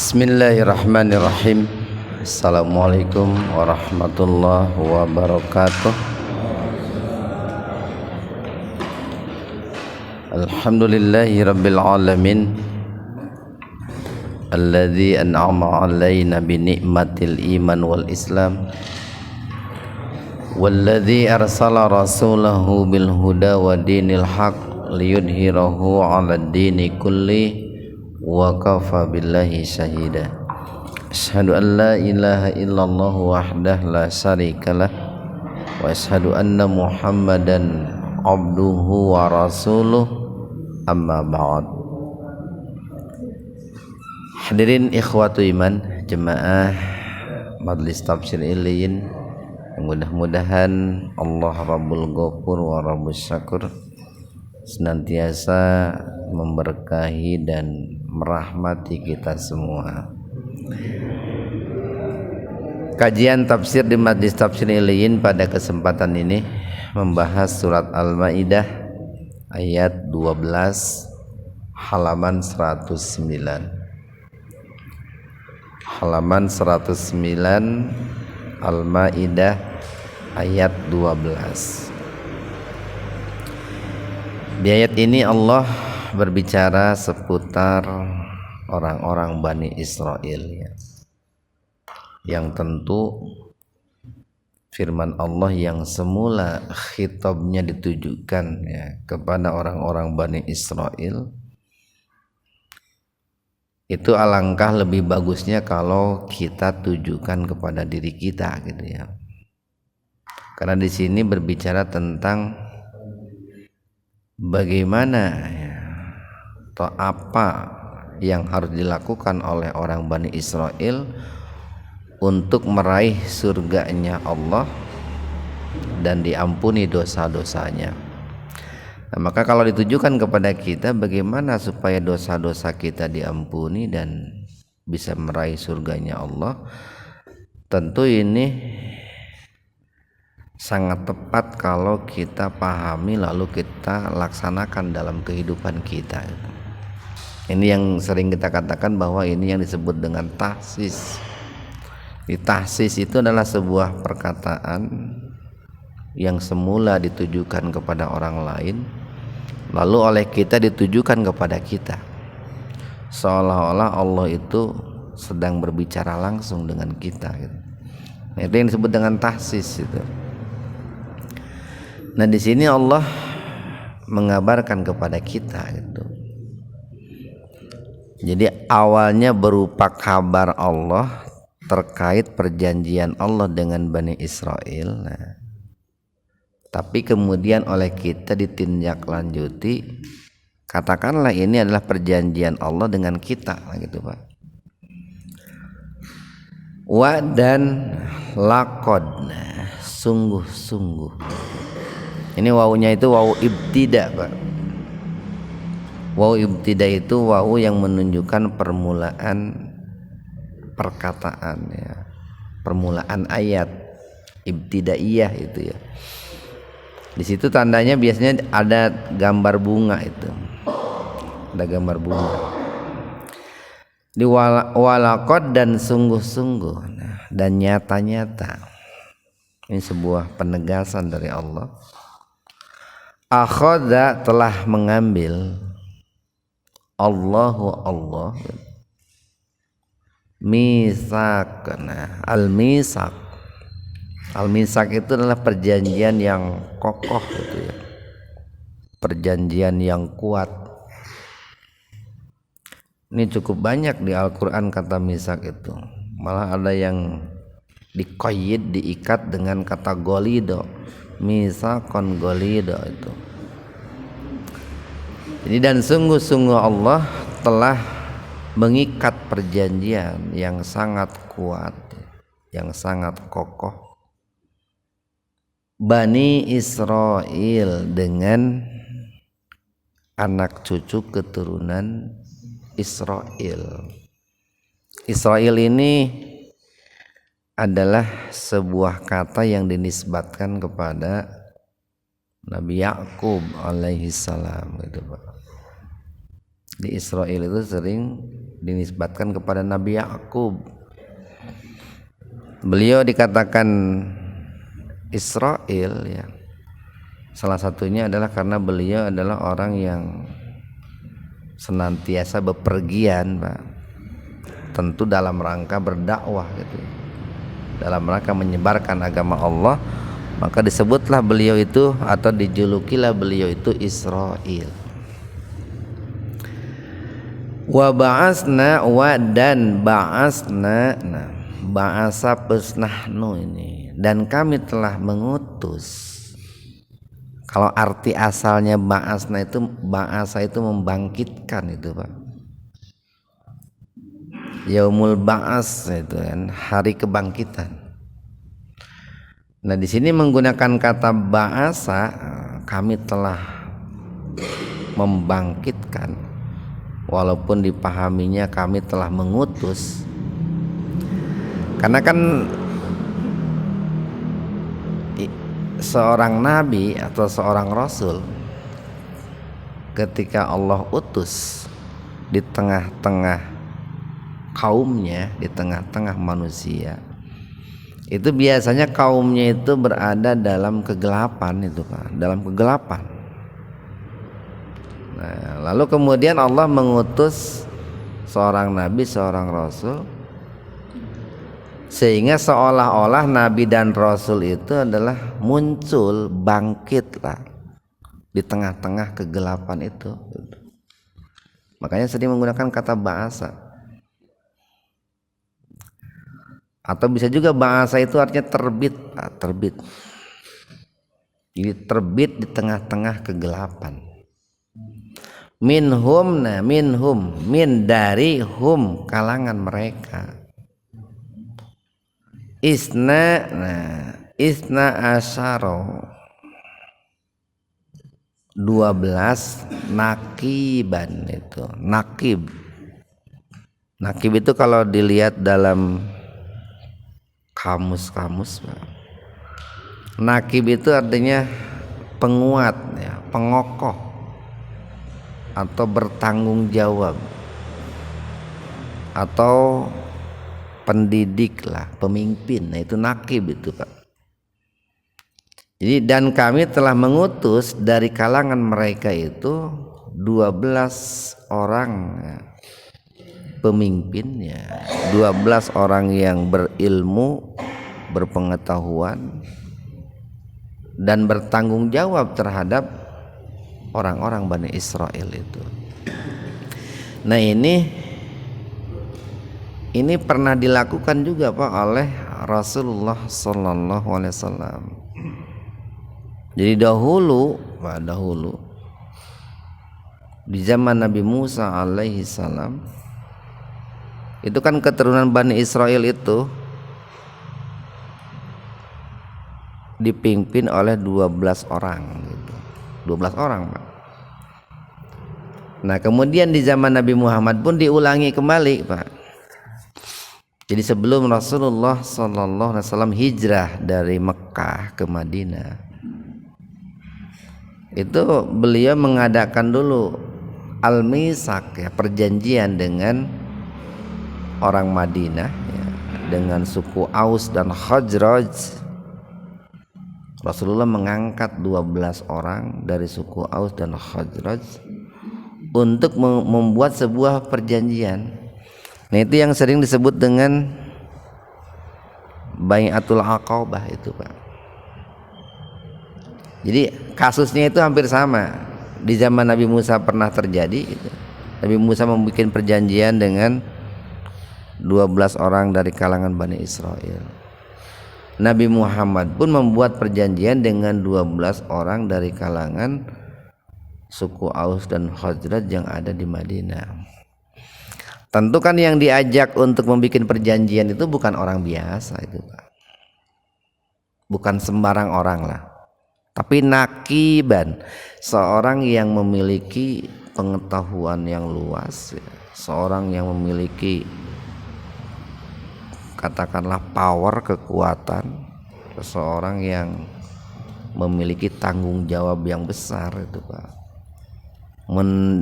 Bismillahirrahmanirrahim. Assalamualaikum warahmatullahi wabarakatuh. Alhamdulillahi rabbil alamin, alladzi an'ama alaina bi ni'matil iman wal islam, walladzi arsala rasulahu bil huda wa dinil haq liyudhhirahu 'alad dini kulli wa kafa billahi syahida. Asyhadu an la ilaha illallah wahdah la syarikalah wa asyhadu anna muhammadan abduhu wa rasuluh, amma ba'd. Hadirin ikhwatu iman, jemaah Majlis Tafsir Iliyin, mudah-mudahan Allah Rabbul Ghafur wa Rabbus Syakur senantiasa memberkahi dan merahmati kita semua. Kajian tafsir di Majlis Tafsir Iliyin pada kesempatan ini membahas surat Al-Maidah ayat 12 halaman 109. Halaman 109 Al-Maidah ayat 12. Di ayat ini Allah berbicara seputar orang-orang Bani Israel ya. Yang tentu firman Allah yang semula khitabnya ditujukan ya, kepada orang-orang Bani Israel, itu alangkah lebih bagusnya kalau kita tujukan kepada diri kita gitu ya. Karena di sini berbicara tentang bagaimana ya, atau apa yang harus dilakukan oleh orang Bani Israel untuk meraih surganya Allah dan diampuni dosa-dosanya. Nah, maka kalau ditujukan kepada kita bagaimana supaya dosa-dosa kita diampuni dan bisa meraih surganya Allah, tentu ini sangat tepat kalau kita pahami lalu kita laksanakan dalam kehidupan kita. Ini yang sering kita katakan bahwa ini yang disebut dengan tahsis. Di tahsis itu adalah sebuah perkataan yang semula ditujukan kepada orang lain, lalu oleh kita ditujukan kepada kita, seolah-olah Allah itu sedang berbicara langsung dengan kita gitu. Nah, itu yang disebut dengan tahsis itu. Nah, di sini Allah mengabarkan kepada kita gitu. Jadi awalnya berupa kabar Allah terkait perjanjian Allah dengan Bani Israel. Nah, tapi kemudian oleh kita ditindaklanjuti, katakanlah ini adalah perjanjian Allah dengan kita gitu Pak. Wa dan laqad, sungguh-sungguh. Ini wawunya itu wawu ibtida Pak. Wawu ibtida itu wawu yang menunjukkan permulaan perkataan ya, permulaan ayat. Ibtidaiyah itu ya. Di situ tandanya biasanya ada gambar bunga itu. Ada gambar bunga. Di walaqad dan sungguh-sungguh, nah, dan nyata-nyata. Ini sebuah penegasan dari Allah. Akhadha telah mengambil Allahu Allah misakna. Al-misak itu adalah perjanjian yang kokoh gitu ya, perjanjian yang kuat. Ini cukup banyak di Al-Quran kata misak itu, malah ada yang diqayyid, diikat dengan kata golido, misakon golido itu. Jadi dan sungguh-sungguh Allah telah mengikat perjanjian yang sangat kuat, yang sangat kokoh Bani Israel dengan anak cucu keturunan Israel. Israel ini adalah sebuah kata yang dinisbatkan kepada Nabi Yakub alaihi salam gitu Pak. Di Israel itu sering dinisbatkan kepada Nabi Yakub. Beliau dikatakan Israel ya. Salah satunya adalah karena beliau adalah orang yang senantiasa bepergian, Pak. Tentu dalam rangka berdakwah gitu. Dalam rangka menyebarkan agama Allah, maka disebutlah beliau itu atau dijulukilah beliau itu Israel. Wa ba'asna wa dan ba'asna, nah ba'asa pesnahnu ini, dan kami telah mengutus. Kalau arti asalnya ba'asna itu, ba'asa itu membangkitkan itu, Pak. Yaumul ba'as itu kan, hari kebangkitan. Nah di sini menggunakan kata ba'asa, kami telah membangkitkan, walaupun dipahaminya kami telah mengutus. Karena kan seorang nabi atau seorang rasul ketika Allah utus di tengah-tengah kaumnya, di tengah-tengah manusia, itu biasanya kaumnya itu berada dalam kegelapan itu, Pak, dalam kegelapan. Nah, lalu kemudian Allah mengutus seorang nabi, seorang rasul, sehingga seolah-olah nabi dan rasul itu adalah muncul, bangkitlah di tengah-tengah kegelapan itu. Makanya sering menggunakan kata bahasa. Atau bisa juga bahasa itu artinya terbit, terbit. Jadi terbit di tengah-tengah kegelapan. Minhum, nah minhum, min dari hum, kalangan mereka. Isna, nah isna asyaro, 12 nakiban itu. Nakib itu kalau dilihat dalam kamus-kamus, nakib itu artinya penguat ya, pengokoh atau bertanggung jawab atau pendidik lah, pemimpin. Nah itu nakib itu, Pak. Jadi dan kami telah mengutus dari kalangan mereka itu 12 orang ya, pemimpin ya, 12 orang yang berilmu, berpengetahuan dan bertanggung jawab terhadap orang-orang Bani Israel itu. Nah ini pernah dilakukan juga, Pak, oleh Rasulullah Sallallahu Alaihi Wasallam. Jadi dahulu di zaman Nabi Musa alaihi salam itu kan keturunan Bani Israel itu dipimpin oleh 12 orang gitu. 12 orang, Pak. Nah kemudian di zaman Nabi Muhammad pun diulangi kembali, Pak. Jadi sebelum Rasulullah Sallallahu Alaihi Wasallam hijrah dari Mekah ke Madinah, itu beliau mengadakan dulu al-misak ya, perjanjian dengan orang Madinah ya, dengan suku Aus dan Khazraj. Rasulullah mengangkat 12 orang dari suku Aus dan Khazraj untuk membuat sebuah perjanjian. Nah itu yang sering disebut dengan Bai'atul Aqabah itu, Pak. Jadi kasusnya itu hampir sama. Di zaman Nabi Musa pernah terjadi gitu. Nabi Musa membuat perjanjian dengan 12 orang dari kalangan Bani Israel. Nabi Muhammad pun membuat perjanjian dengan 12 orang dari kalangan suku Aus dan Khazraj yang ada di Madinah. Tentu kan yang diajak untuk membuat perjanjian itu bukan orang biasa itu, Pak. Bukan sembarang orang lah. Tapi nakiban, seorang yang memiliki pengetahuan yang luas, seorang yang memiliki katakanlah power, kekuatan, seseorang yang memiliki tanggung jawab yang besar itu, Pak.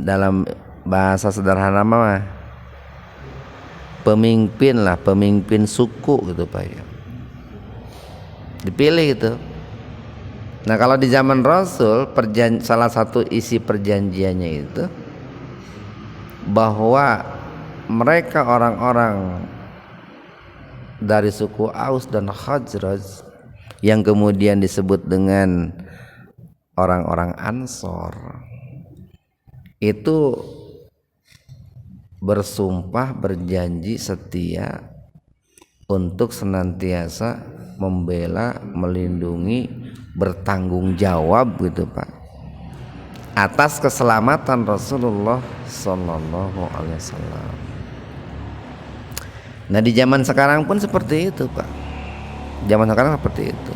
Dalam bahasa sederhana mah pemimpin lah, pemimpin suku gitu Pak ya. Dipilih itu. Nah kalau di zaman Rasul salah satu isi perjanjiannya itu bahwa mereka orang-orang dari suku Aus dan Khazraj yang kemudian disebut dengan orang-orang Ansor itu bersumpah berjanji setia untuk senantiasa membela, melindungi, bertanggung jawab gitu Pak atas keselamatan Rasulullah Sallallahu Alaihi Wasallam. Nah di zaman sekarang pun seperti itu Pak. Zaman sekarang seperti itu.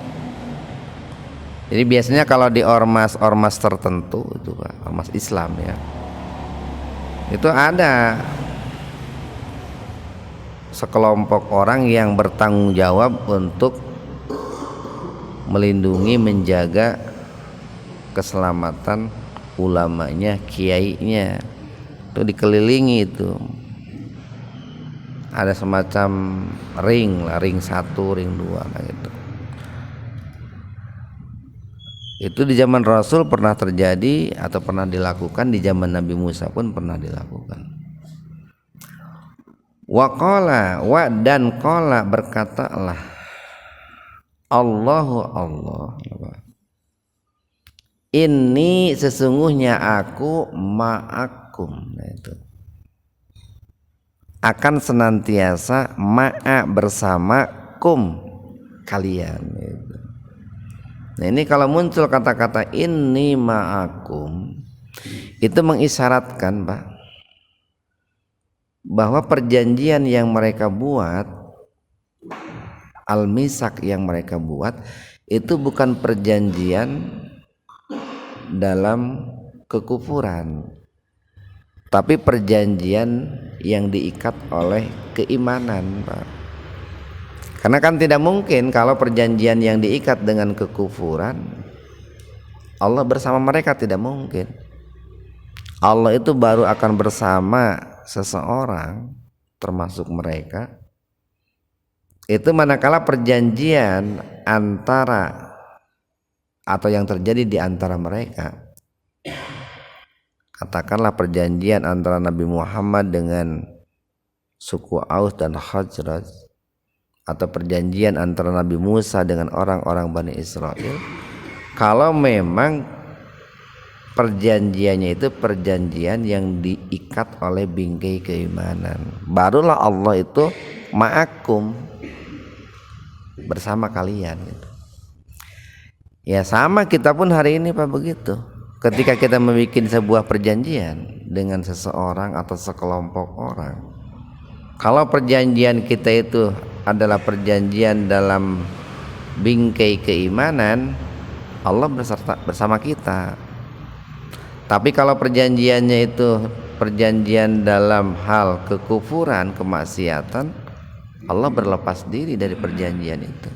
Jadi biasanya kalau di ormas tertentu itu Pak, ormas Islam ya, itu ada sekelompok orang yang bertanggung jawab untuk melindungi, menjaga keselamatan ulamanya, kiainya. Itu dikelilingi itu. Ada semacam ring lah, ring 1, ring 2 lah gitu. Itu di zaman Rasul pernah terjadi atau pernah dilakukan, di zaman Nabi Musa pun pernah dilakukan. Dan qala berkatalah Allah, ini sesungguhnya aku ma'akum. Nah itu akan senantiasa bersama kalian gitu. Nah ini kalau muncul kata-kata ini ma'akum, itu mengisyaratkan Pak bahwa perjanjian yang mereka buat, al-misak yang mereka buat, itu bukan perjanjian dalam kekufuran, tapi perjanjian yang diikat oleh keimanan Pak. Karena kan tidak mungkin kalau perjanjian yang diikat dengan kekufuran Allah bersama mereka, tidak mungkin. Allah itu baru akan bersama seseorang termasuk mereka itu manakala perjanjian antara atau yang terjadi di antara mereka, katakanlah perjanjian antara Nabi Muhammad dengan suku Aus dan Khazraj, atau perjanjian antara Nabi Musa dengan orang-orang Bani Israel. Kalau memang perjanjiannya itu perjanjian yang diikat oleh bingkai keimanan, barulah Allah itu ma'akum, bersama kalian gitu. Ya sama kita pun hari ini Pak begitu. Ketika kita membuat sebuah perjanjian dengan seseorang atau sekelompok orang, kalau perjanjian kita itu adalah perjanjian dalam bingkai keimanan, Allah bersama kita. Tapi kalau perjanjiannya itu perjanjian dalam hal kekufuran, kemaksiatan, Allah berlepas diri dari perjanjian itu.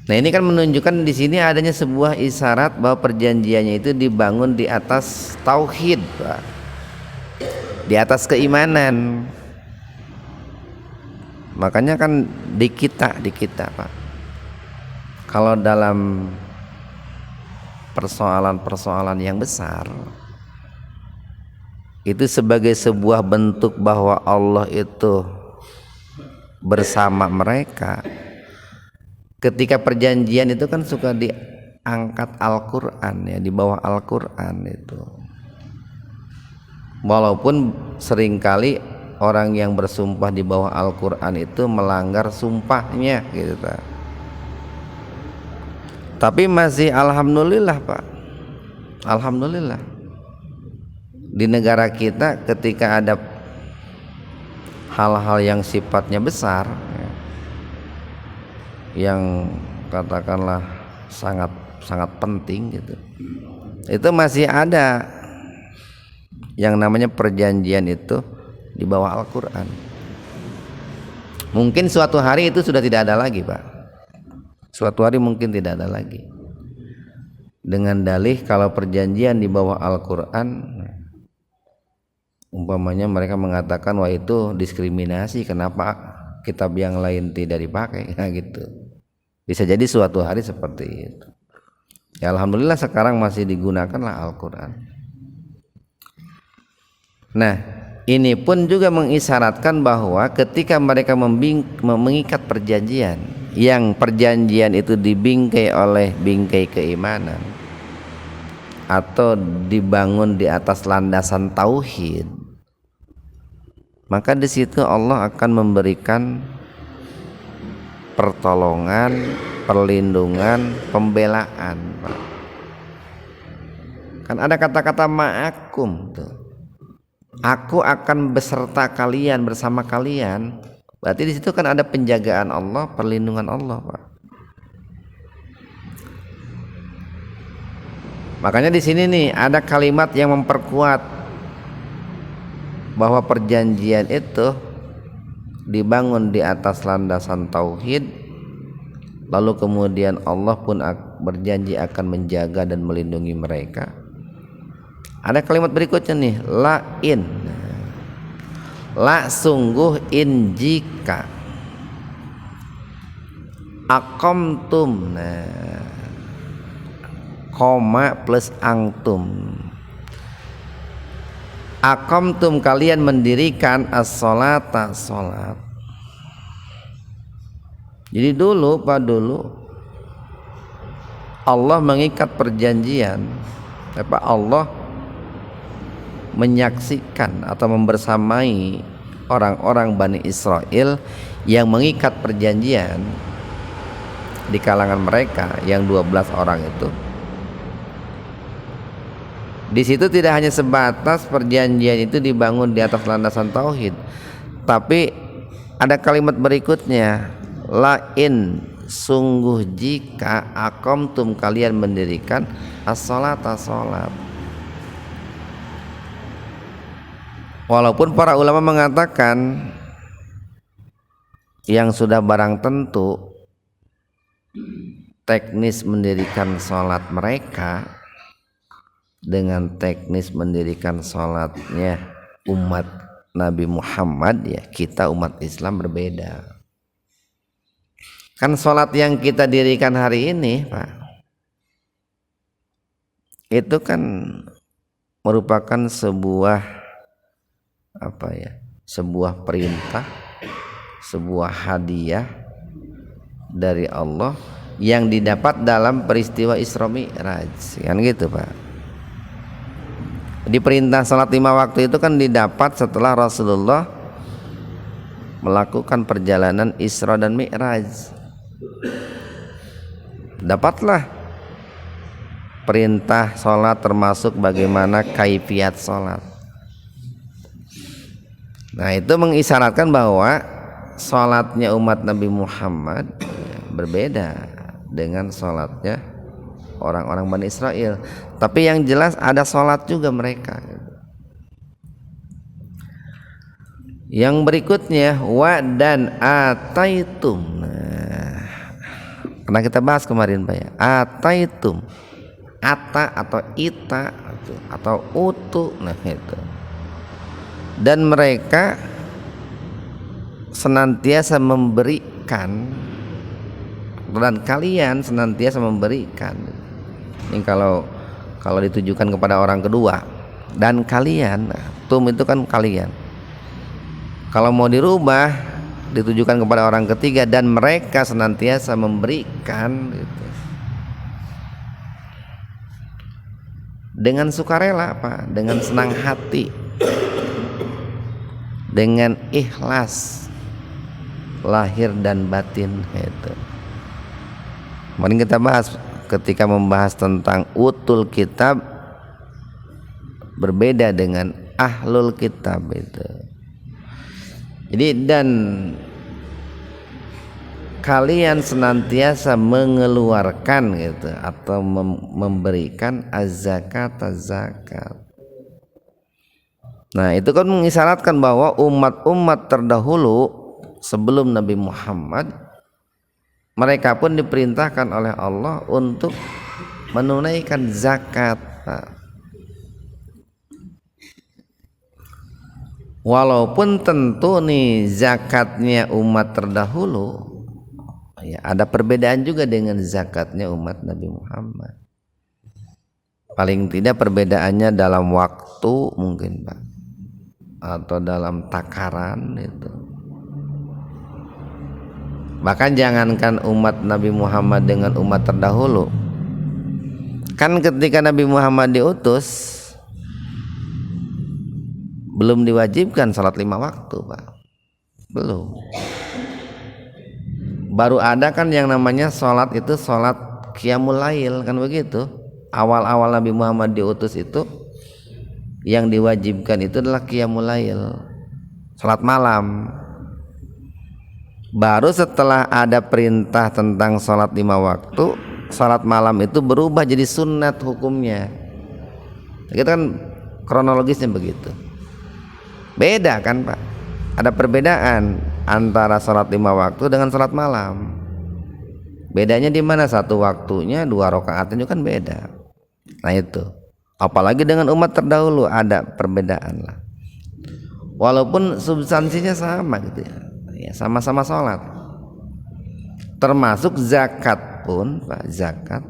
Nah ini kan menunjukkan di sini adanya sebuah isyarat bahwa perjanjiannya itu dibangun di atas tauhid Pak, di atas keimanan. Makanya kan di kita Pak, kalau dalam persoalan-persoalan yang besar itu sebagai sebuah bentuk bahwa Allah itu bersama mereka. Ketika perjanjian itu kan suka diangkat Al-Quran ya, di bawah Al-Quran itu. Walaupun seringkali orang yang bersumpah di bawah Al-Quran itu melanggar sumpahnya gitu Pak. Tapi masih alhamdulillah Pak, alhamdulillah di negara kita ketika ada hal-hal yang sifatnya besar ya, yang katakanlah sangat penting gitu, itu masih ada yang namanya perjanjian itu di bawah Al-Quran. Mungkin suatu hari itu sudah tidak ada lagi Pak, suatu hari mungkin tidak ada lagi. dengan dalih kalau perjanjian di bawah Al-Quran, umpamanya mereka mengatakan wah itu diskriminasi, kenapa kitab yang lain tidak dipakai, nah gitu. Bisa jadi suatu hari seperti itu. Ya alhamdulillah sekarang masih digunakanlah Al-Quran. Nah ini pun juga mengisyaratkan bahwa ketika mereka mengikat perjanjian, yang perjanjian itu dibingkai oleh bingkai keimanan atau dibangun di atas landasan tauhid, maka di situ Allah akan memberikan pertolongan, perlindungan, pembelaan. Kan ada kata-kata ma'akum tuh. Aku akan beserta kalian, bersama kalian. Berarti di situ kan ada penjagaan Allah, perlindungan Allah, Pak. Makanya di sini nih ada kalimat yang memperkuat bahwa perjanjian itu dibangun di atas landasan tauhid, lalu kemudian Allah pun berjanji akan menjaga dan melindungi mereka. Ada kalimat berikutnya nih, la sungguh in jika aqamtum, koma plus angtum, aqamtum kalian mendirikan as-sholata, sholat. Jadi dulu Allah mengikat perjanjian, Allah menyaksikan atau membersamai orang-orang Bani Israel yang mengikat perjanjian di kalangan mereka yang 12 orang itu. Di situ tidak hanya sebatas perjanjian itu dibangun di atas landasan tauhid, tapi ada kalimat berikutnya, lain sungguh jika aqamtum kalian mendirikan as-sholata, sholat. Walaupun para ulama mengatakan yang sudah barang tentu teknis mendirikan sholat mereka dengan teknis mendirikan sholatnya umat Nabi Muhammad, ya kita umat Islam berbeda. Kan sholat yang kita dirikan hari ini, Pak, itu kan merupakan sebuah sebuah perintah, sebuah hadiah dari Allah yang didapat dalam peristiwa Isra Mi'raj, kan gitu, Pak. Di perintah salat 5 waktu itu kan didapat setelah Rasulullah melakukan perjalanan Isra dan Mi'raj. Dapatlah perintah salat termasuk bagaimana kaifiat salat. Nah itu mengisyaratkan bahwa sholatnya umat Nabi Muhammad berbeda dengan sholatnya orang-orang Bani Israel. Tapi yang jelas ada sholat juga mereka. Yang berikutnya wa dan ataitum. Nah, pernah kita bahas kemarin, Pak, ya. Ataitum, ata atau ita atau utu, nah itu. Dan mereka senantiasa memberikan, dan kalian senantiasa memberikan. Ini kalau ditujukan kepada orang kedua, dan kalian, nah, tum itu kan kalian. Kalau mau dirubah ditujukan kepada orang ketiga, dan mereka senantiasa memberikan gitu. Dengan sukarela, Pak, dengan senang hati, dengan ikhlas lahir dan batin itu. Kemarin kita bahas ketika membahas tentang utul kitab berbeda dengan ahlul kitab itu. Jadi dan kalian senantiasa mengeluarkan gitu atau memberikan az-zakat. Nah itu kan mengisyaratkan bahwa umat-umat terdahulu sebelum Nabi Muhammad, mereka pun diperintahkan oleh Allah untuk menunaikan zakat, Pak. Walaupun tentu nih zakatnya umat terdahulu ya ada perbedaan juga dengan zakatnya umat Nabi Muhammad. Paling tidak perbedaannya dalam waktu mungkin, Pak, atau dalam takaran itu. Bahkan jangankan umat Nabi Muhammad dengan umat terdahulu, kan ketika Nabi Muhammad diutus belum diwajibkan salat 5 waktu, Pak. Belum. Baru ada kan yang namanya salat itu salat qiyamul lail, kan begitu. Awal-awal Nabi Muhammad diutus itu yang diwajibkan itu adalah qiyamul lail, salat malam. Baru setelah ada perintah tentang salat 5 waktu, salat malam itu berubah jadi sunat hukumnya. Itu kan kronologisnya begitu. Beda kan, Pak? Ada perbedaan antara salat 5 waktu dengan salat malam. Bedanya di mana? Satu waktunya 2 rakaat itu kan beda. Nah itu. Apalagi dengan umat terdahulu ada perbedaan lah. Walaupun substansinya sama gitu ya. Ya sama-sama salat. Termasuk zakat pun, Pak, zakat.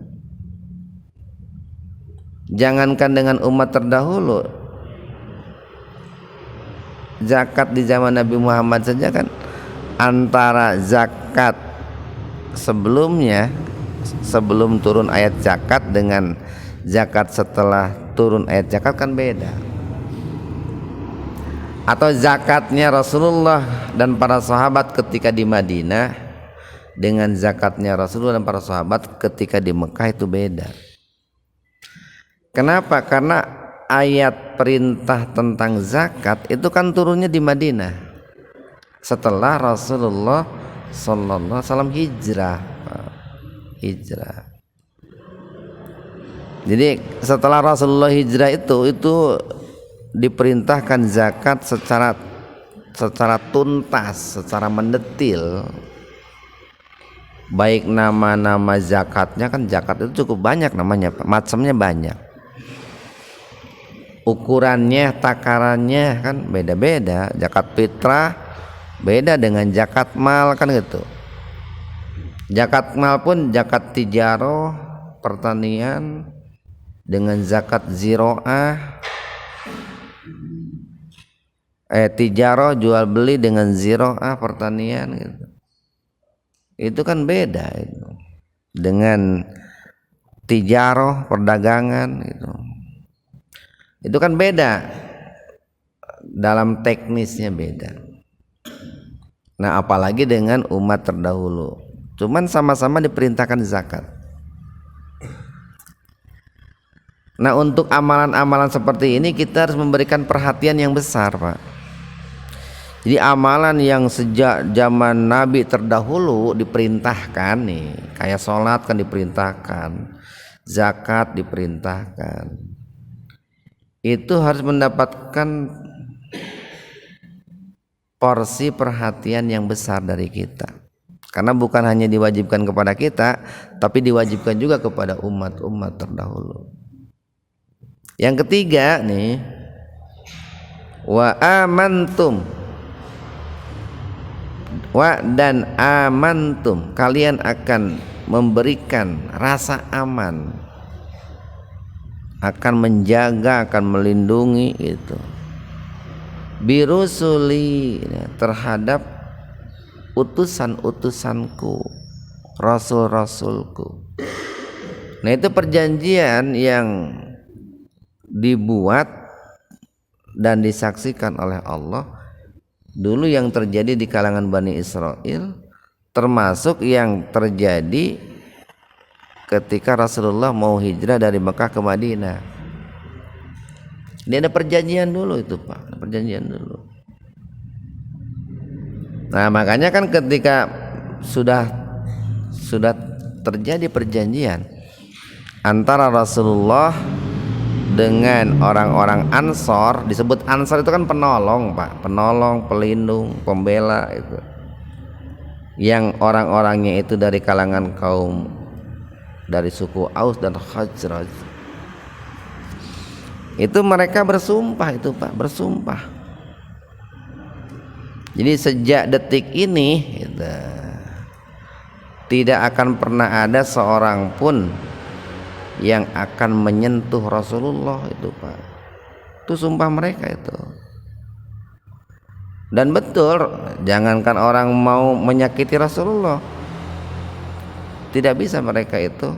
Jangankan dengan umat terdahulu, zakat di zaman Nabi Muhammad saja kan antara zakat sebelumnya, sebelum turun ayat zakat, dengan zakat setelah turun ayat zakat kan beda. Atau zakatnya Rasulullah dan para sahabat ketika di Madinah dengan zakatnya Rasulullah dan para sahabat ketika di Mekah itu beda. Kenapa? Karena ayat perintah tentang zakat itu kan turunnya di Madinah setelah Rasulullah sallallahu alaihi wasallam hijrah. Jadi setelah Rasulullah hijrah itu diperintahkan zakat secara tuntas, secara mendetil. Baik nama-nama zakatnya, kan zakat itu cukup banyak namanya, macamnya banyak. Ukurannya, takarannya kan beda-beda. Zakat fitrah beda dengan zakat mal kan gitu. Zakat mal pun zakat tijaroh, pertanian, dengan zakat ziroah, tijaroh jual beli, dengan ziroah pertanian gitu. Itu kan beda itu. Dengan tijaroh perdagangan gitu. Itu kan beda, dalam teknisnya beda. Nah apalagi dengan umat terdahulu, cuman sama-sama diperintahkan zakat. Nah untuk amalan-amalan seperti ini kita harus memberikan perhatian yang besar, Pak. Jadi amalan yang sejak zaman Nabi terdahulu diperintahkan nih, kayak sholat kan diperintahkan, zakat diperintahkan, itu harus mendapatkan porsi perhatian yang besar dari kita. Karena bukan hanya diwajibkan kepada kita, tapi diwajibkan juga kepada umat-umat terdahulu. Yang ketiga nih, wa amantum, dan amantum, kalian akan memberikan rasa aman, akan menjaga, akan melindungi itu birusuli, terhadap utusan-utusanku, rasul-rasulku. Nah itu perjanjian yang dibuat dan disaksikan oleh Allah dulu yang terjadi di kalangan Bani Israel, termasuk yang terjadi ketika Rasulullah mau hijrah dari Mekah ke Madinah. Ini ada perjanjian dulu itu, Pak, ada perjanjian dulu. Nah makanya kan ketika sudah terjadi perjanjian antara Rasulullah dengan orang-orang Ansor, disebut Ansor itu kan penolong, Pak, penolong, pelindung, pembela itu, yang orang-orangnya itu dari kalangan kaum dari suku Aus dan Khazraj. Itu mereka bersumpah itu Pak, bersumpah. Jadi sejak detik ini gitu, tidak akan pernah ada seorang pun yang akan menyentuh Rasulullah itu Pak. Itu sumpah mereka itu. Dan betul, jangankan orang mau menyakiti Rasulullah, tidak bisa mereka itu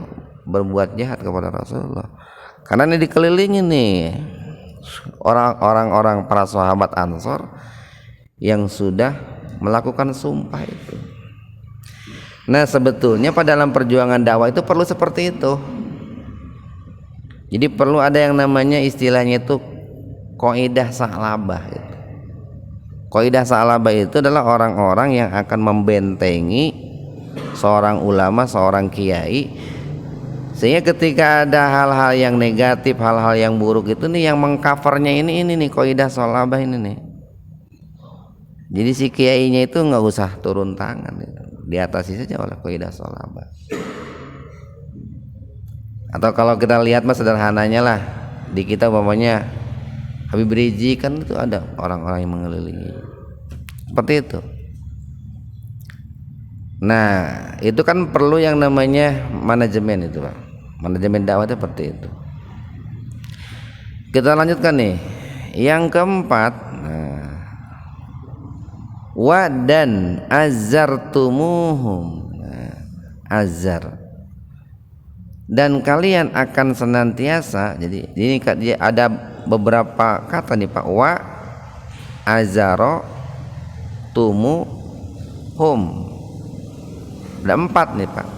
berbuat jahat kepada Rasulullah. Karena ini dikelilingi nih orang-orang para sahabat Ansor yang sudah melakukan sumpah itu. Nah sebetulnya pada dalam perjuangan dakwah itu perlu seperti itu. Jadi perlu ada yang namanya istilahnya itu qaidah sa'labah itu. Qaidah sa'labah itu adalah orang-orang yang akan membentengi seorang ulama, seorang kiai, sehingga ketika ada hal-hal yang negatif, hal-hal yang buruk itu nih yang mengcovernya ini nih qaidah sa'labah ini nih. Jadi si kiainya itu nggak usah turun tangan, diatasi saja oleh qaidah sa'labah. Atau kalau kita lihat mas sederhananya lah, di kita umpamanya Habib Rizik kan itu ada orang-orang yang mengelilingi seperti itu. Nah itu kan perlu yang namanya manajemen itu Pak, manajemen dakwah seperti itu. Kita lanjutkan nih yang keempat. Wa dan azartumuhum, azar, dan kalian akan senantiasa. Jadi ini ada beberapa kata nih Pak. Wa azaro tumu hum, ada 4 nih Pak.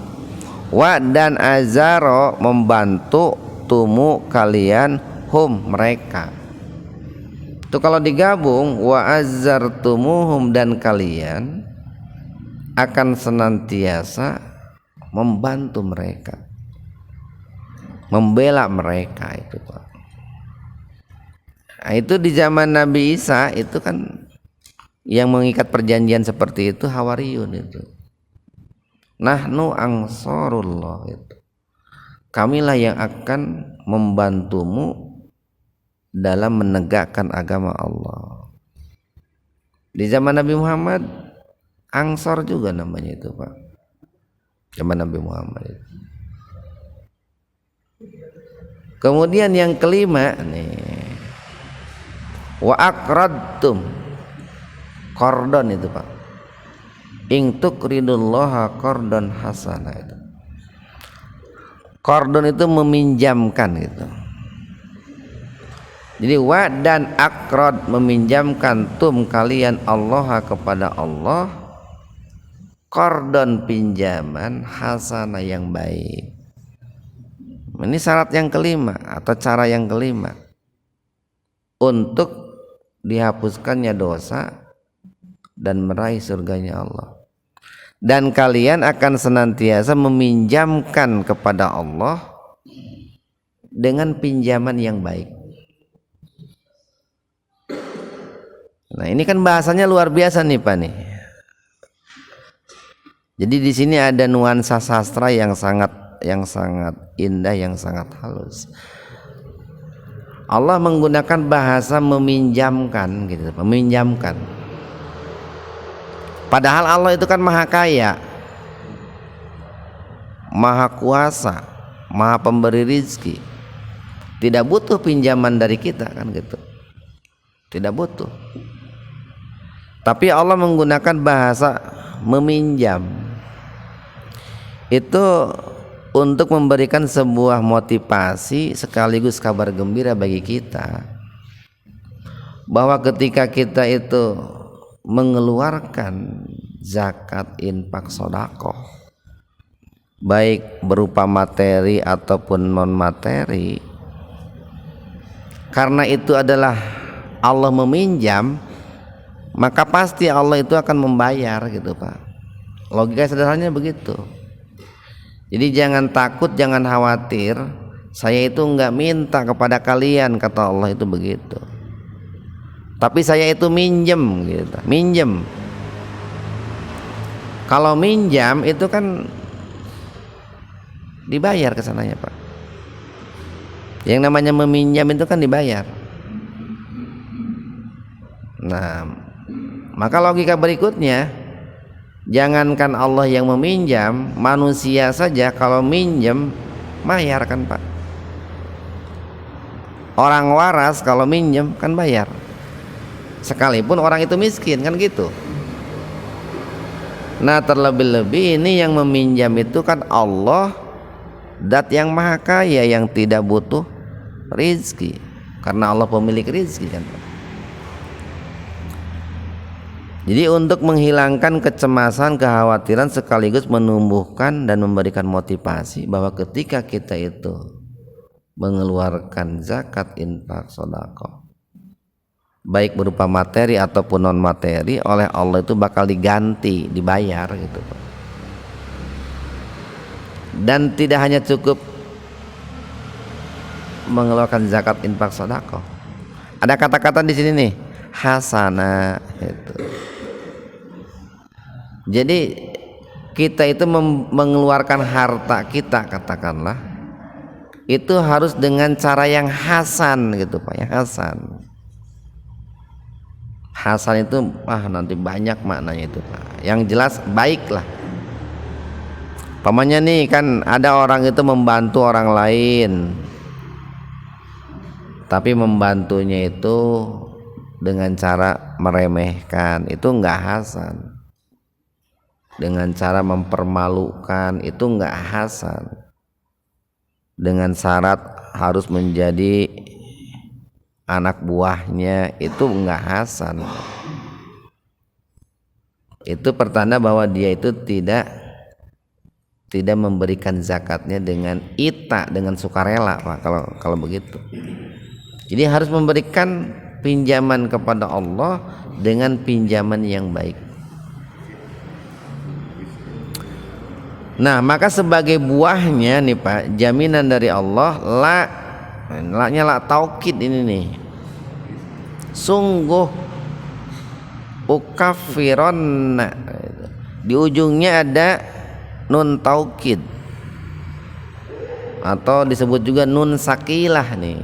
Wa dan azaro membantu, tumu kalian, hum mereka. Itu kalau digabung, wa azzartumuhum dan kalian akan senantiasa membantu mereka, membela mereka itu Pak. Nah, itu di zaman Nabi Isa itu kan yang mengikat perjanjian seperti itu Hawariyun itu. Nahnu ansarullah itu. Kamilah yang akan membantumu dalam menegakkan agama Allah. Di zaman Nabi Muhammad Ansor juga namanya itu Pak, zaman Nabi Muhammad itu. Kemudian yang kelima nih, wa aqradtum, qardon itu Pak, in tuqridullaha qardan hasana itu. Qardon itu meminjamkan gitu. Jadi wa dan akrod meminjamkan tum kalian Allah kepada Allah, qardon pinjaman hasana yang baik. Ini syarat yang kelima atau cara yang kelima untuk dihapuskannya dosa dan meraih surganya Allah. Dan kalian akan senantiasa meminjamkan kepada Allah dengan pinjaman yang baik. Nah ini kan bahasanya luar biasa nih Pak nih. Jadi di sini ada nuansa sastra yang sangat indah, yang sangat halus. Allah menggunakan bahasa meminjamkan gitu, meminjamkan. Padahal Allah itu kan maha kaya, maha kuasa, maha pemberi rizki, tidak butuh pinjaman dari kita kan gitu, tidak butuh. Tapi Allah menggunakan bahasa meminjam itu untuk memberikan sebuah motivasi sekaligus kabar gembira bagi kita bahwa ketika kita itu mengeluarkan zakat, infak, sedekah baik berupa materi ataupun non materi, karena itu adalah Allah meminjam, maka pasti Allah itu akan membayar gitu Pak. Logika sederhananya begitu. Jadi jangan takut, jangan khawatir, saya itu enggak minta kepada kalian, kata Allah itu begitu. Tapi saya itu minjem gitu, minjem. Kalau minjam itu kan dibayar kesananya Pak. Yang namanya meminjam itu kan dibayar. Nah, maka logika berikutnya, jangankan Allah yang meminjam, manusia saja kalau minjem bayar kan Pak. Orang waras kalau minjem kan bayar, sekalipun orang itu miskin kan gitu. Nah terlebih-lebih ini yang meminjam itu kan Allah, Dat yang maha kaya yang tidak butuh rizki, karena Allah pemilik rizki kan Pak. Jadi untuk menghilangkan kecemasan, kekhawatiran, sekaligus menumbuhkan dan memberikan motivasi bahwa ketika kita itu mengeluarkan zakat, infak, sedekah, baik berupa materi ataupun non materi, oleh Allah itu bakal diganti, dibayar gitu Pak. Dan tidak hanya cukup mengeluarkan zakat, infak, sedekah. Ada kata-kata di sini nih, hasanah itu. Jadi kita itu mengeluarkan harta kita, katakanlah, itu harus dengan cara yang hasan gitu Pak, yang hasan. Hasan itu nanti banyak maknanya itu Pak. Yang jelas baiklah. Pamannya nih kan ada orang itu membantu orang lain, tapi membantunya itu dengan cara meremehkan, itu enggak hasan. Dengan cara mempermalukan, itu enggak hasan. Dengan syarat harus menjadi anak buahnya, itu enggak hasan. Itu pertanda bahwa dia itu tidak memberikan zakatnya dengan dengan sukarela Pak, kalau begitu. Jadi harus memberikan pinjaman kepada Allah dengan pinjaman yang baik. Nah maka sebagai buahnya nih Pak, jaminan dari Allah, la-nya la taukid ini nih, sungguh ukafironna, di ujungnya ada nun taukid atau disebut juga nun sakilah nih.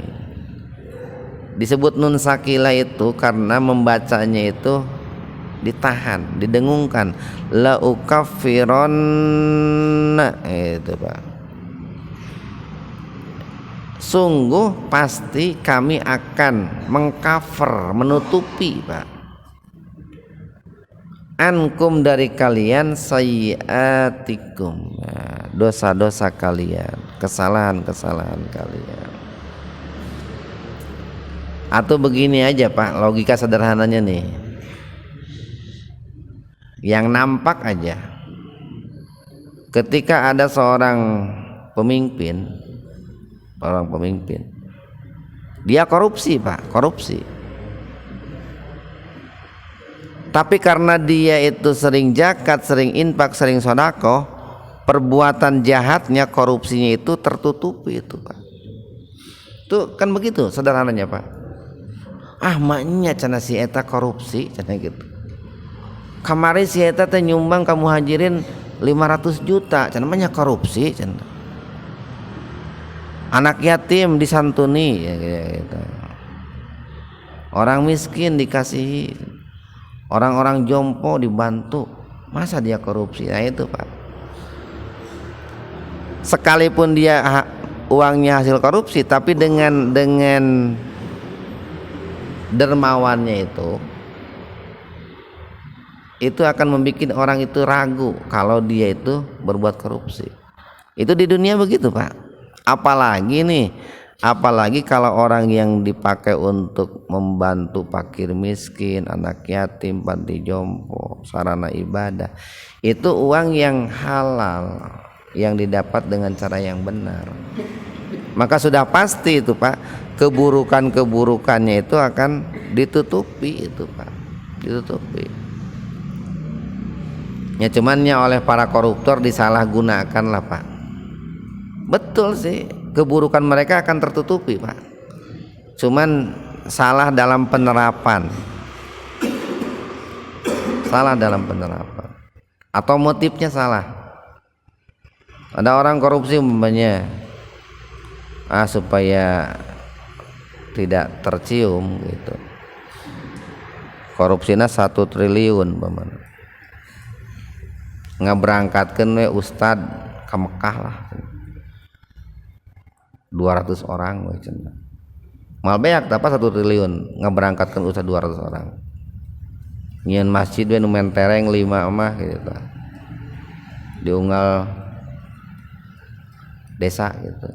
Disebut nun sakilah itu karena membacanya itu ditahan, didengungkan, la ukafironna itu Pak. Sungguh pasti kami akan mengcover, menutupi Pak, ankum dari kalian, sayyiatikum, dosa-dosa kalian, kesalahan-kesalahan kalian. Atau begini aja Pak, logika sederhananya nih, yang nampak aja, ketika ada seorang pemimpin, dia korupsi Pak, korupsi. Tapi karena dia itu sering zakat, sering infak, sering sedekah, perbuatan jahatnya, korupsinya itu tertutupi itu Pak. Itu kan begitu sederhananya Pak. Maknya cana si eta korupsi, cana gitu. Kemarin si eta teh nyumbang ka muhajirin 500 juta, cana mah korupsi, cana. Anak yatim disantuni, ya gitu. Orang miskin dikasihi, orang-orang jompo dibantu, masa dia korupsi? Nah itu Pak. Sekalipun dia uangnya hasil korupsi, tapi dengan dermawannya itu akan membuat orang itu ragu kalau dia itu berbuat korupsi. Itu di dunia begitu Pak. Apalagi kalau orang yang dipakai untuk membantu fakir miskin, anak yatim, panti jompo, sarana ibadah, itu uang yang halal, yang didapat dengan cara yang benar. Maka sudah pasti itu Pak, keburukannya itu akan ditutupi itu Pak, ditutupi. Ya cumannya oleh para koruptor disalahgunakan lah Pak. Betul sih, keburukan mereka akan tertutupi Pak, cuman salah dalam penerapan, atau motifnya salah. Ada orang korupsi umpamanya supaya tidak tercium gitu, korupsinya 1 triliun umpamanya, ngaberangkatkeun we ustad ka Mekah lah 200 orang we cenah. Mal beak dapat 1 triliun ngaberangkatkeun ustad 200 orang. Nyieun masjid we nu mentereng 5 mah gitu. Diunggal desa gitu.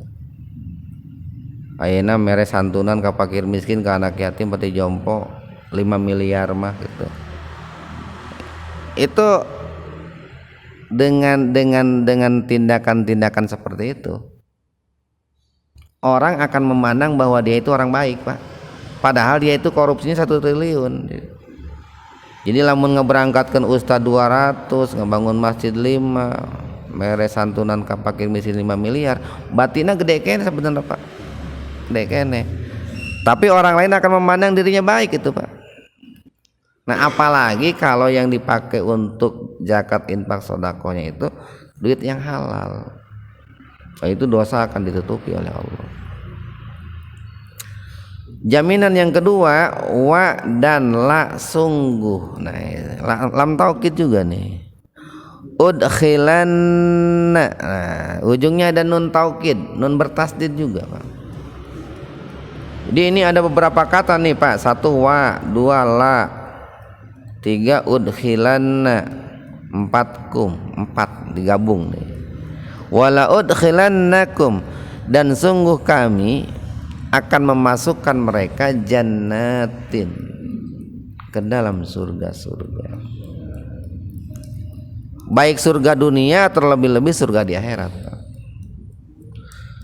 Ayeuna mere santunan ka fakir miskin, ka anak yatim, pati jompo 5 miliar mah gitu. Itu dengan tindakan-tindakan seperti itu orang akan memandang bahwa dia itu orang baik, Pak. Padahal dia itu korupsinya 1 triliun. Jadi lamun ngeberangkatkan ustad 200, ngebangun masjid 5, mere santunan ka fakir miskin 5 miliar, batina gede kene sebenarnya, Pak. Gede kene. Tapi orang lain akan memandang dirinya baik itu, Pak. Nah, apalagi kalau yang dipakai untuk zakat, infak, sedekahnya itu duit yang halal. Nah, itu dosa akan ditutupi oleh Allah. Jaminan yang kedua, wa dan la sungguh. Nah, lam taukid juga nih. Udkhilanna. Nah, ujungnya ada nun taukid, nun bertasdid juga, Pak. Jadi ini ada beberapa kata nih, Pak. 1 wa, 2 la, 3 udkhilanna, 4 kum, 4 digabung nih. Wala udkhilannakum, dan sungguh kami akan memasukkan mereka jannatin, ke dalam surga-surga. Baik surga dunia, terlebih-lebih surga di akhirat.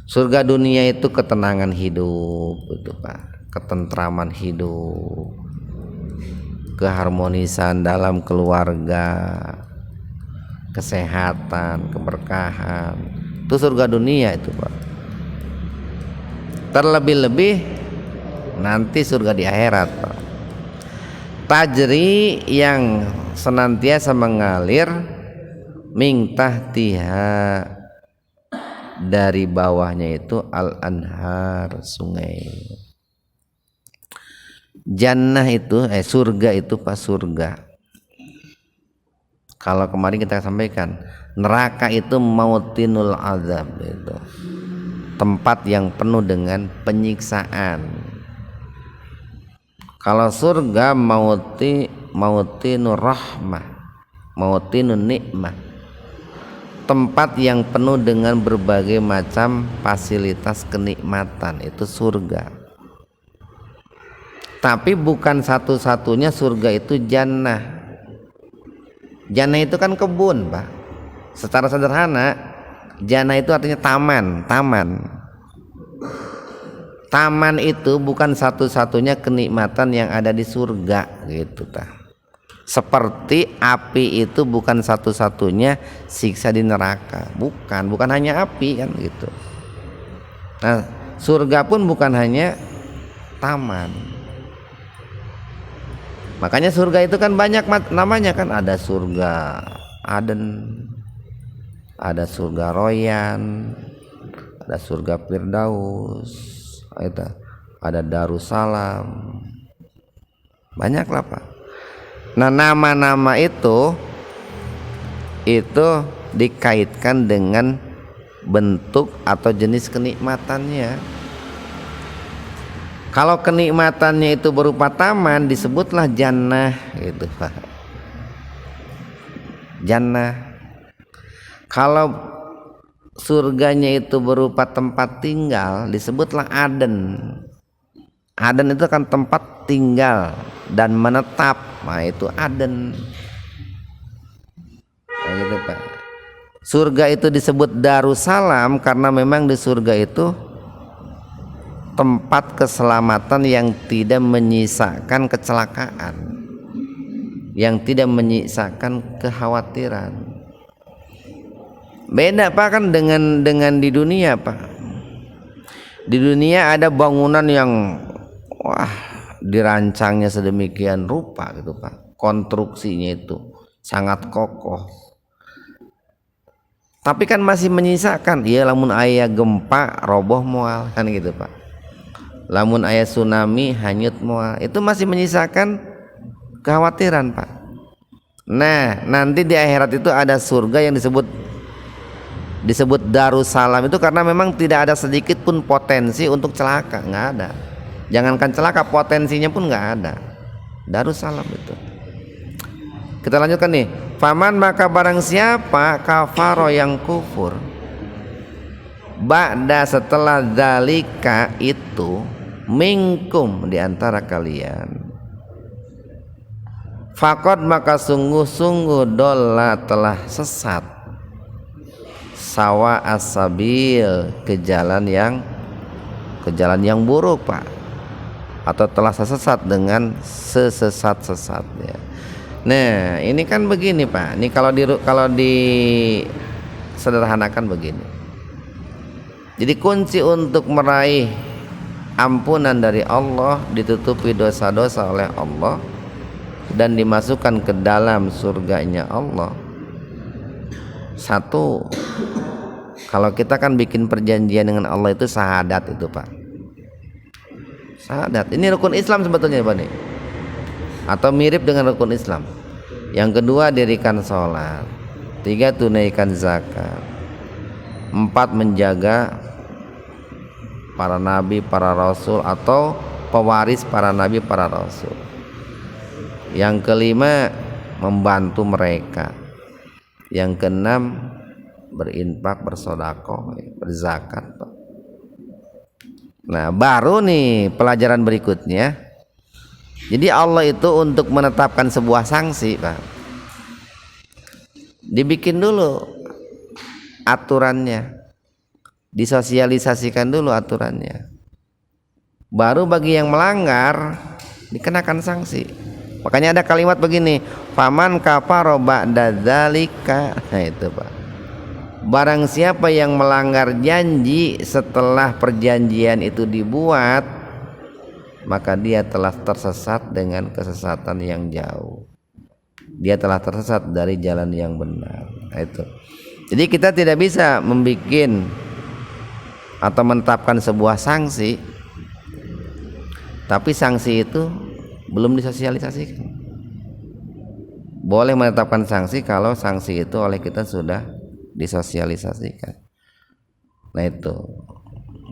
Surga dunia itu ketenangan hidup itu, Pak, ketentraman hidup, keharmonisan dalam keluarga, kesehatan, keberkahan. Itu surga dunia itu, Pak. Terlebih-lebih nanti surga di akhirat, Pak. Tajri, yang senantiasa mengalir, min tahtiha, dari bawahnya itu al-anhar, sungai. Jannah itu surga itu, Pak, surga. Kalau kemarin kita sampaikan, neraka itu mautinul azab, itu tempat yang penuh dengan penyiksaan. Kalau surga mautinur rahmah, mautinun nikmah, tempat yang penuh dengan berbagai macam fasilitas kenikmatan, itu surga. Tapi bukan satu-satunya surga itu jannah. Jannah itu kan kebun, Pak. Secara sederhana, jannah itu artinya taman. Taman itu bukan satu-satunya kenikmatan yang ada di surga gitu, tah. Seperti api itu bukan satu-satunya siksa di neraka. Bukan hanya api kan gitu. Nah, surga pun bukan hanya taman. Makanya surga itu kan banyak namanya kan, ada surga Aden, ada surga Royan, ada surga Firdaus, ada Darussalam, banyak lah, Pak. Nah, nama-nama itu dikaitkan dengan bentuk atau jenis kenikmatannya. Kalau kenikmatannya itu berupa taman, disebutlah jannah gitu, Pak. Jannah. Kalau surganya itu berupa tempat tinggal, disebutlah Aden. Aden itu kan tempat tinggal dan menetap. Nah, itu Aden. Nah, gitu, Pak. Surga itu disebut Darussalam karena memang di surga itu tempat keselamatan yang tidak menyisakan kecelakaan, yang tidak menyisakan kekhawatiran. Beda, Pak, kan dengan di dunia, Pak. Di dunia ada bangunan yang dirancangnya sedemikian rupa gitu, Pak. Konstruksinya itu sangat kokoh. Tapi kan masih menyisakan, iya lamun aya gempa roboh moal kan gitu Pak. Lamun aya tsunami hanyut moal, itu masih menyisakan kekhawatiran Pak. Nah, nanti di akhirat itu ada surga yang disebut Darussalam, itu karena memang tidak ada sedikit pun potensi untuk celaka, nggak ada. Jangankan celaka, potensinya pun nggak ada. Darussalam itu. Kita lanjutkan nih. Faman maka barang siapa kafaro yang kufur ba'da setelah dzalika itu minkum di antara kalian, faqad maka sungguh-sungguh dolla telah sesat, sawa asabil ke jalan yang buruk Pak, atau telah sesat dengan sesesat-sesatnya. Nah, ini kan begini Pak. Ini kalau disederhanakan begini. Jadi kunci untuk meraih ampunan dari Allah, ditutupi dosa-dosa oleh Allah, dan dimasukkan ke dalam surganya Allah. Satu, kalau kita kan bikin perjanjian dengan Allah itu syahadat itu Pak. Syahadat. Ini rukun Islam sebetulnya Pak nih. Atau mirip dengan rukun Islam. Yang kedua, dirikan sholat. 3, tunaikan zakat. 4, menjaga para nabi, para rasul, atau pewaris para nabi, para rasul. Yang kelima, membantu mereka. Yang keenam, berinfak, bersedekah, berzakat. Nah, baru nih pelajaran berikutnya. Jadi Allah itu untuk menetapkan sebuah sanksi Pak, dibikin dulu aturannya, disosialisasikan dulu aturannya, baru bagi yang melanggar dikenakan sanksi. Makanya ada kalimat begini, faman kafaro ba'da dzalika. Nah itu Pak, barang siapa yang melanggar janji setelah perjanjian itu dibuat, maka dia telah tersesat dengan kesesatan yang jauh. Dia telah tersesat dari jalan yang benar. Nah, itu. Jadi kita tidak bisa membuat atau menetapkan sebuah sanksi, tapi sanksi itu belum disosialisasikan. Boleh menetapkan sanksi kalau sanksi itu oleh kita sudah disosialisasikan. Nah itu.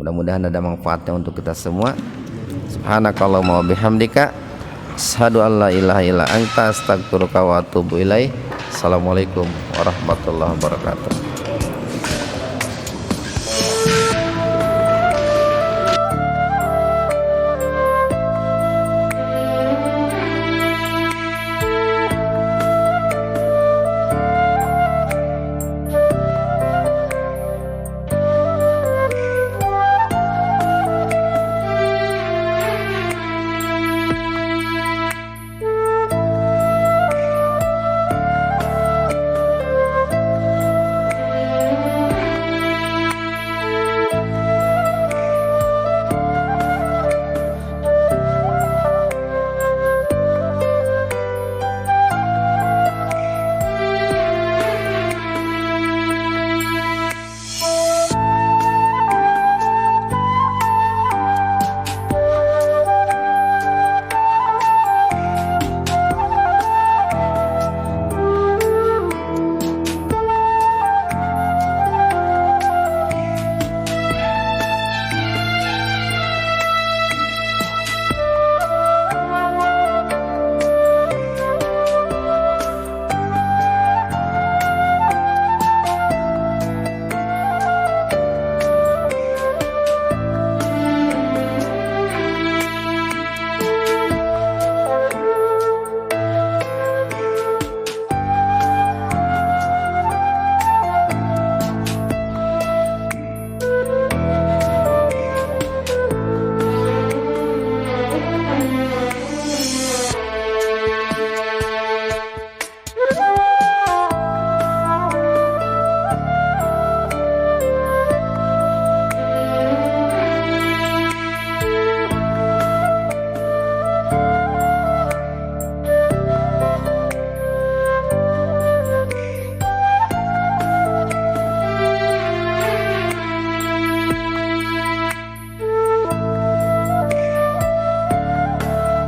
Mudah-mudahan ada manfaatnya untuk kita semua. Subhanakallahumma wa bihamdika asyhadu an la ilaha illa anta astaghfiruka wa atubu ilaik. Assalamualaikum warahmatullahi wabarakatuh.